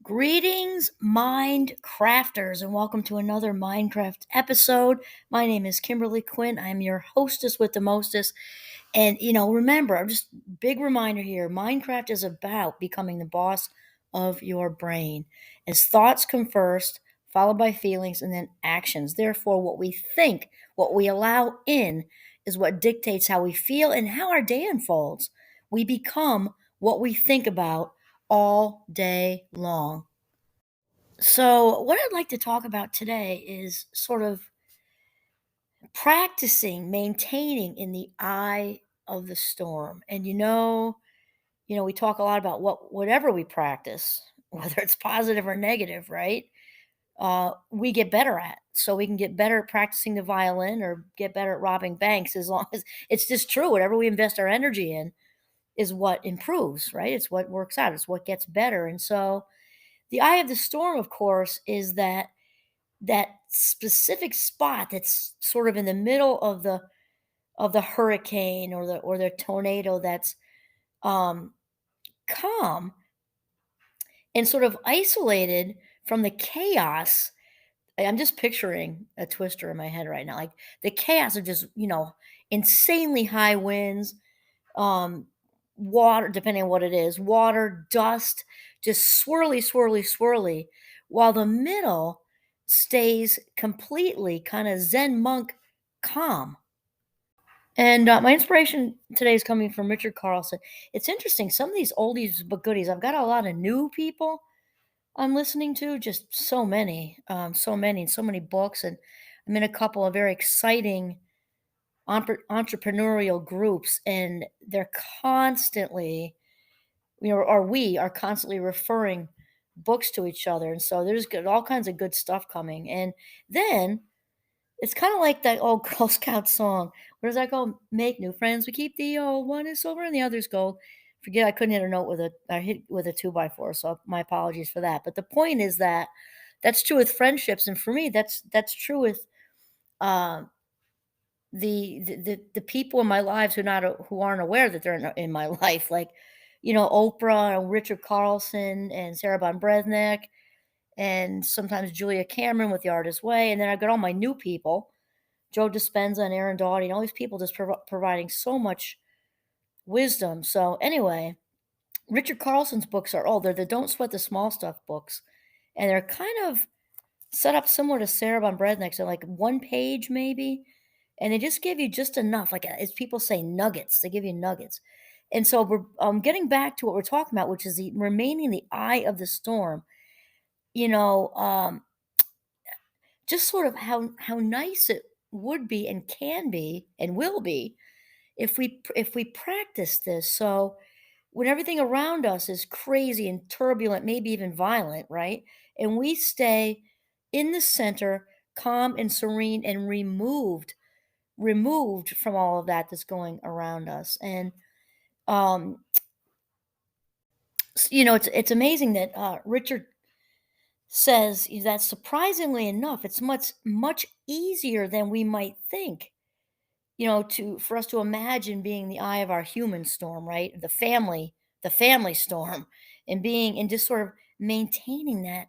Greetings, mind crafters, and welcome to another Minecraft episode. My name is Kimberly Quinn. I'm your hostess with the mostest. And, remember, I'm just big reminder here Minecraft is about becoming the boss of your brain. As thoughts come first, followed by feelings, and then actions. Therefore, what we think, what we allow in, is what dictates how we feel and how our day unfolds. We become what we think about all day long. So, what I'd like to talk about today is sort of practicing maintaining in the eye of the storm. And we talk a lot about whatever we practice, whether it's positive or negative, right? We get better at. So we can get better at practicing the violin or get better at robbing banks as long as it's just true. Whatever we invest our energy in is what improves, right? It's what works out. It's what gets better. And so the eye of the storm, of course, is that specific spot that's sort of in the middle of the hurricane or the tornado that's um, calm and sort of isolated from the chaos. I'm just picturing a twister in my head right now, like the chaos of just insanely high winds, um, water, depending on what it is, water, dust, just swirly, swirly, swirly, while the middle stays completely kind of Zen monk calm. And my inspiration today is coming from Richard Carlson. It's interesting. Some of these oldies but goodies, I've got a lot of new people I'm listening to, just so many, and so many books. And I'm in a couple of very exciting entrepreneurial groups, and they're constantly, or we are constantly referring books to each other. And so there's all kinds of good stuff coming. And then it's kind of like that old Girl Scout song. Where does that go? Make new friends. We keep the old one is silver and the others gold. Forget I couldn't hit a note with I hit with a 2x4, so my apologies for that. But the point is that that's true with friendships, and for me, that's true with um, the people in my lives who aren't aware that they're in my life, like Oprah and Richard Carlson and Sarah Von Bresnick, and sometimes Julia Cameron with The Artist's Way, and then I've got all my new people, Joe Dispenza and Aaron Doughty, and all these people just providing so much wisdom. So anyway, Richard Carlson's books are they're the Don't Sweat the Small Stuff books, and they're kind of set up similar to Sarah Von Bresnick's. They're like one page maybe, and they just give you just enough, like as people say, nuggets. They give you nuggets. And so we're getting back to what we're talking about, which is remaining in the eye of the storm. You know, just sort of how nice it would be and can be and will be if we practice this. So when everything around us is crazy and turbulent, maybe even violent, right? And we stay in the center, calm and serene and removed from all of that that's going around us. And um it's amazing that Richard says that surprisingly enough, it's much easier than we might think, to for us to imagine being the eye of our human storm, right? The family storm, and being and just sort of maintaining that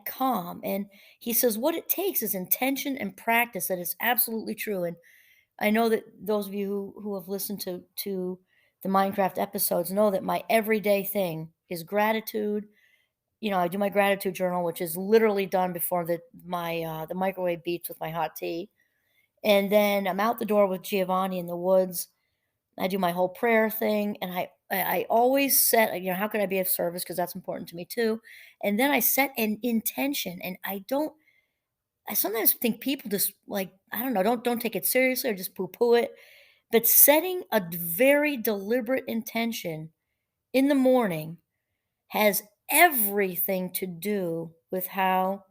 calm. And he says what it takes is intention and practice. That is absolutely true. And I know that those of you who have listened to the Minecraft episodes know that my everyday thing is gratitude. I do my gratitude journal, which is literally done before the microwave beeps with my hot tea. And then I'm out the door with Giovanni in the woods. I do my whole prayer thing, and I always set, how can I be of service? Because that's important to me too. And then I set an intention, and I sometimes think people just, like, I don't know, don't take it seriously or just poo-poo it. But setting a very deliberate intention in the morning has everything to do with how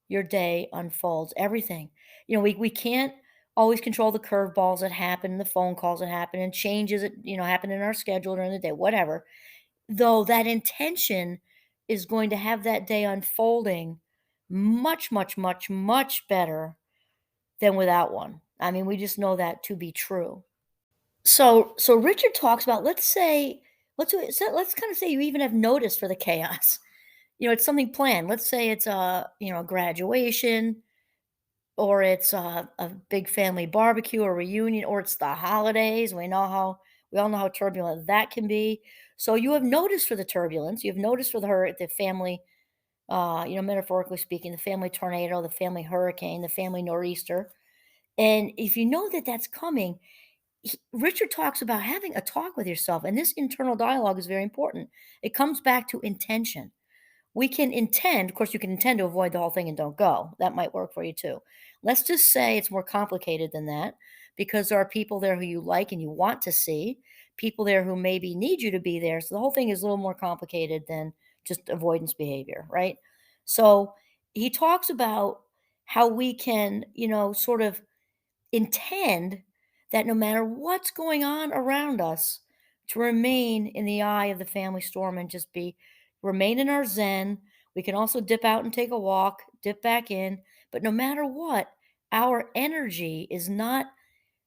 your day unfolds. Everything. We can't always control the curveballs that happen, the phone calls that happen, and changes that, happen in our schedule during the day, whatever. Though that intention is going to have that day unfolding much, much, much, much better than without one. I mean, we just know that to be true. So Richard talks about, let's kind of say you even have notice for the chaos. it's something planned. Let's say it's a graduation, or it's a big family barbecue or reunion, or it's the holidays. We all know how turbulent that can be. So you have notice for the turbulence. You have notice for the family, metaphorically speaking, the family tornado, the family hurricane, the family nor'easter. And if you know that that's coming, Richard talks about having a talk with yourself, and this internal dialogue is very important. It comes back to intention. We can intend, of course, you can intend to avoid the whole thing and don't go. That might work for you too. Let's just say it's more complicated than that, because there are people there who you like and you want to see, people there who maybe need you to be there. So the whole thing is a little more complicated than just avoidance behavior, right? So he talks about how we can, sort of intend that no matter what's going on around us, to remain in the eye of the family storm and just remain in our zen. We can also dip out and take a walk, dip back in, but no matter what, our energy is not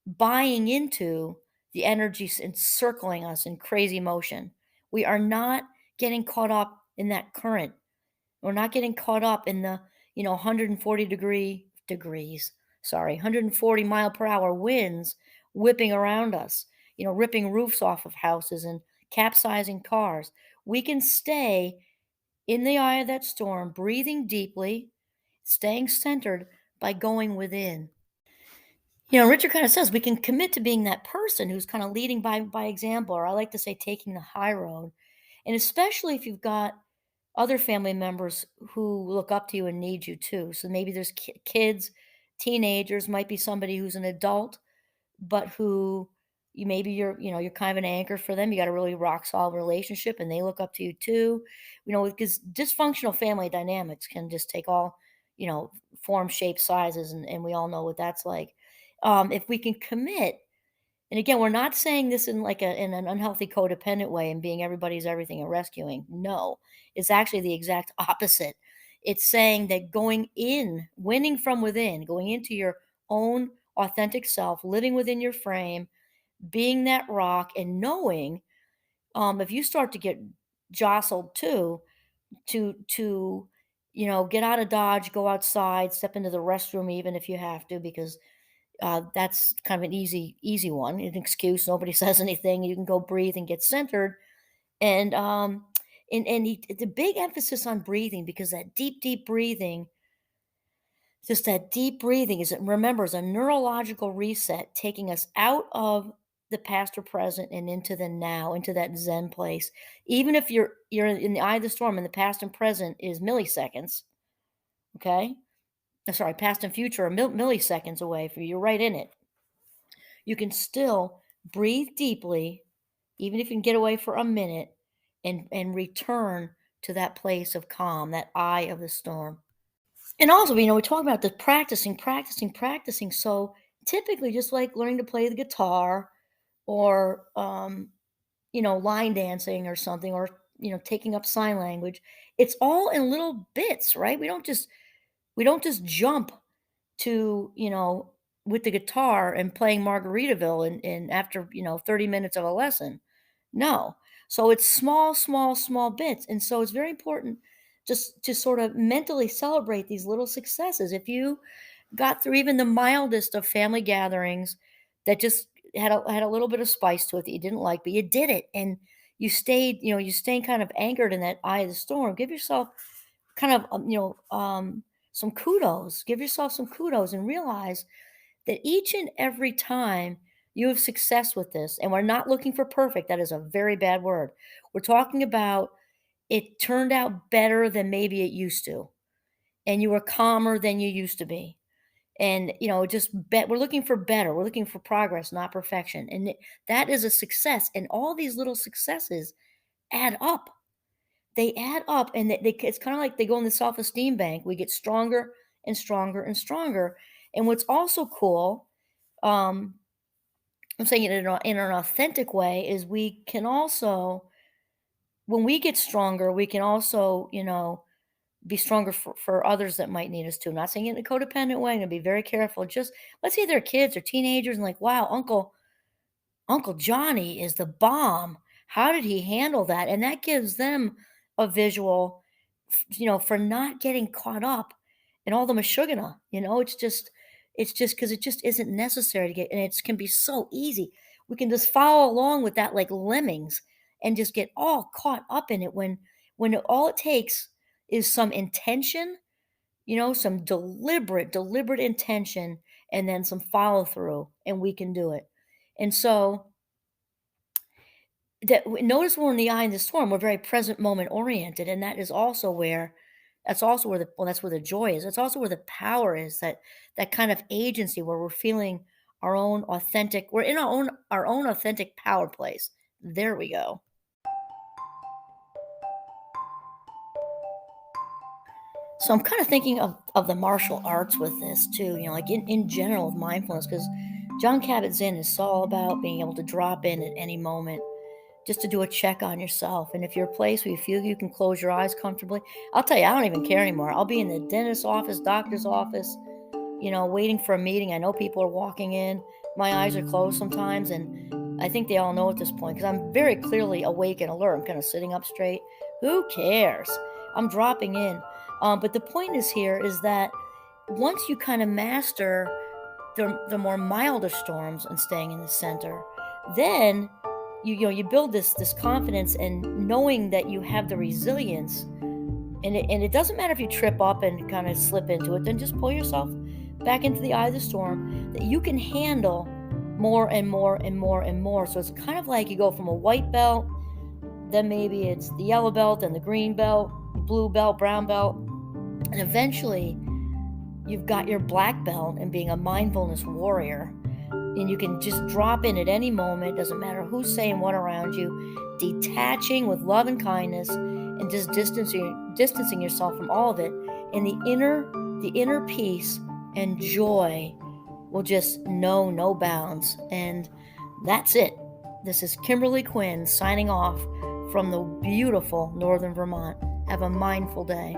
buying into the energy encircling us in crazy motion. We are not getting caught up in that current. We're not getting caught up in the, 140 degrees, sorry, 140 mile per hour winds whipping around us, ripping roofs off of houses and capsizing cars. We can stay in the eye of that storm, breathing deeply, staying centered by going within. Richard kind of says we can commit to being that person who's kind of leading by example, or I like to say taking the high road. And especially if you've got other family members who look up to you and need you too. So maybe there's kids, teenagers, might be somebody who's an adult, but who you're kind of an anchor for them. You got a really rock solid relationship and they look up to you too. Because dysfunctional family dynamics can just take all, form, shape, sizes, and we all know what that's like. If we can commit, and again, we're not saying this in an unhealthy codependent way and being everybody's everything and rescuing. No, it's actually the exact opposite. It's saying that going in, winning from within, going into your own authentic self, living within your frame, being that rock, and knowing, if you start to get jostled too, to get out of dodge, go outside, step into the restroom, even if you have to, because that's kind of an easy one, an excuse. Nobody says anything. You can go breathe and get centered. And the big emphasis on breathing, because that deep breathing, just that deep breathing is, remember, is a neurological reset, taking us out of the past or present and into the now, into that Zen place. Even if you're in the eye of the storm and the past and present is milliseconds, okay? Sorry, past and future are milliseconds away for you. You're right in it. You can still breathe deeply, even if you can get away for a minute, and return to that place of calm, that eye of the storm. And also, we talk about the practicing. So typically, just like learning to play the guitar, or line dancing or something, or taking up sign language, it's all in little bits, right? We don't just jump to, with the guitar and playing Margaritaville in after, 30 minutes of a lesson. No. So it's small bits. And so it's very important just to sort of mentally celebrate these little successes. If you got through even the mildest of family gatherings that just had a little bit of spice to it that you didn't like, but you did it, and you staying kind of anchored in that eye of the storm. Give yourself kind of some kudos. Give yourself some kudos and realize that each and every time you have success with this, and we're not looking for perfect, that is a very bad word. We're talking about it turned out better than maybe it used to, and you were calmer than you used to be. And just we're looking for better. We're looking for progress, not perfection. And that is a success. And all these little successes add up. They add up, and it's kind of like they go in the self-esteem bank. We get stronger and stronger and stronger. And what's also cool, um, I'm saying it in an authentic way, is we can also, when we get stronger, we can also, be stronger for others that might need us too. Not saying it in a codependent way, and be very careful. Just let's say they're kids or teenagers and like, wow, Uncle Johnny is the bomb. How did he handle that? And that gives them a visual for not getting caught up in all the mashugana. It's just because it just isn't necessary to get, and it can be so easy. We can just follow along with that like lemmings and just get all caught up in it all it takes is some intention, some deliberate intention, and then some follow through, and we can do it. And so notice when we're in the eye of the storm, we're very present moment oriented, and that's where the joy is. That's also where the power is. That kind of agency where we're feeling we're in our own authentic power place. There we go. So I'm kind of thinking of the martial arts with this too, like in general with mindfulness, because John Kabat-Zinn is all about being able to drop in at any moment, just to do a check on yourself. And if you're a place where you feel you can close your eyes comfortably, I'll tell you, I don't even care anymore. I'll be in the dentist's office, doctor's office, waiting for a meeting. I know people are walking in. My eyes are closed sometimes, and I think they all know at this point because I'm very clearly awake and alert. I'm kind of sitting up straight. Who cares? I'm dropping in. But the point is here is that once you kind of master the more milder storms and staying in the center, then you build this confidence and knowing that you have the resilience, and it doesn't matter if you trip up and kind of slip into it. Then just pull yourself back into the eye of the storm, that you can handle more and more and more and more. So it's kind of like you go from a white belt, then maybe it's the yellow belt and the green belt, blue belt, brown belt, and eventually you've got your black belt and being a mindfulness warrior. And you can just drop in at any moment. Doesn't matter who's saying what around you, detaching with love and kindness, and just distancing yourself from all of it. And the inner peace and joy will just know no bounds. And that's it. This is Kimberly Quinn signing off from the beautiful northern Vermont. Have a mindful day.